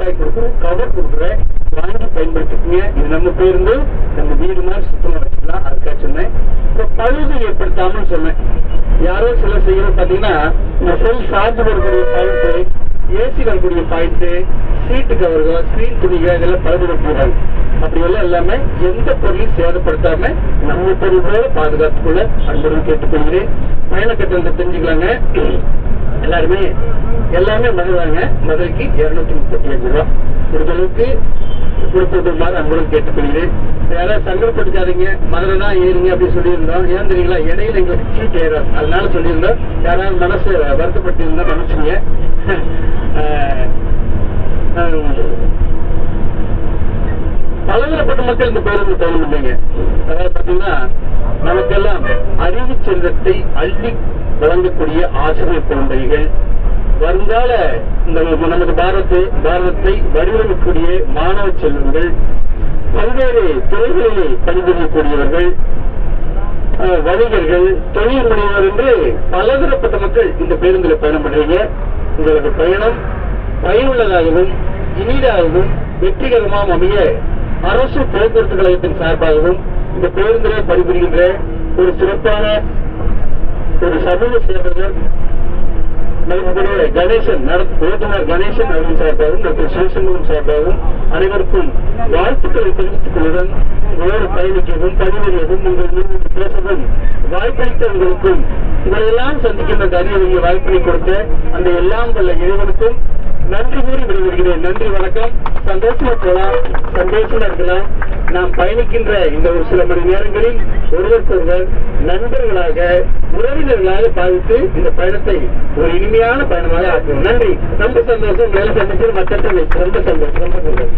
மிட்டாய் கொடுக்குறேன், கவர் கொடுக்குறேன், வாங்கி பயன்படுத்திக்கீங்க. இது நம்ம பேருந்து நம்ம வீடு மாதிரி சுத்தமா வச்சுக்கலாம். அதுக்காக சொன்னேன். இப்போ பழுது ஏற்படுத்தாமல் சொன்னேன். யாரோ சில செய்யறது பாத்தீங்கன்னா இந்த செல் சார்ஜ் வரக்கூடிய பாயிண்ட், ஏசி வரக்கூடிய பாயிண்ட், சீட்டு கவர்கள், ஸ்கிரீன் துணிகள் இதெல்லாம் பழுது போறாங்க. அப்படி எல்லாம் எல்லாமே எந்த பொருளையும் சேதப்படுத்தாம நம்ம பொருளோட பாதுகாத்துக் கொள்ள அன்புடன் கேட்டுக்கொள்கிறேன். பயண கட்டணத்தை தெரிஞ்சுக்கலாங்க. எல்லாமே மதுராங்க. மதுரைக்கு 235 ரூபா முடிஞ்சளவுக்கு கொடுத்துருமாறு அன்புடன் கேட்டுக்கொள்கிறேன். யாராவது சங்கடப்பட்டுக்காதீங்க, மதுரைனா ஏறுங்க அப்படின்னு சொல்லியிருந்தோம். ஏன் தெரியுங்களா, இடையில எங்களுக்கு சீட் ஏறாது, அதனால சொல்லியிருந்தோம். யாராவது மனசு வருத்தப்பட்டு இருந்தா மனசுங்க. பலதரப்பட்ட மக்கள் இந்த பேருந்து பயணம் இல்லைங்க. அதாவது பாத்தீங்கன்னா நமக்கெல்லாம் அறிவு செல்வத்தை அள்ளி வழங்கக்கூடிய ஆசிரியர் குழந்தைகள், வருங்கால நமது பாரதத்தை வடிவமைக்கக்கூடிய மாணவ செல்வங்கள், பல்வேறு துறைகளிலே பணிபுரியக்கூடியவர்கள், வணிகர்கள், தொழில் முனைவர் என்று பலதரப்பட்ட மக்கள் இந்த பேருந்தில் பயணம் பண்றீங்க. உங்களது பயணம் பயனுள்ளதாகவும் இனிதாகவும் வெற்றிகரமாக அமைய அரசு போக்குவரத்து கழகத்தின் சார்பாகவும் இந்த பேருந்திலே பணிபுரிகின்ற ஒரு சிறப்பான ஒரு சமூக சேவகர் கணேசன் ஓட்டுநர் கணேசன் அவர்கள் சார்பாகவும் டாக்டர் சிவசண்முகம் சார்பாகவும் அனைவருக்கும் வாழ்த்துக்களை தெரிவித்துக் கொள்ளுடன் உங்களோடு பயணிக்கவும் பணிபுரியவும் உங்கள் பேசவும் வாய்ப்பளித்த உங்களுக்கும் உங்களெல்லாம் சந்திக்கின்ற அரிய வாய்ப்பினை கொடுத்த அந்த எல்லாம் வல்ல இறைவனுக்கும் நன்றி கூறி விடைபெறுகிறேன். நன்றி, வணக்கம். சந்தோஷமா போலாம், சந்தோஷமா இருக்கலாம். நாம் பயணிக்கின்ற இந்த ஒரு சில மணி நேரங்களில் ஒருவருக்கொருவர் நண்பர்களாக, உறவினர்களாக பாவித்து இந்த பயணத்தை ஒரு இனிமையான பயணமாக ஆக்குவோம். நன்றி, ரொம்ப சந்தோஷம். மேல சந்திச்சு மக்கள் ரொம்ப சந்தோஷம்.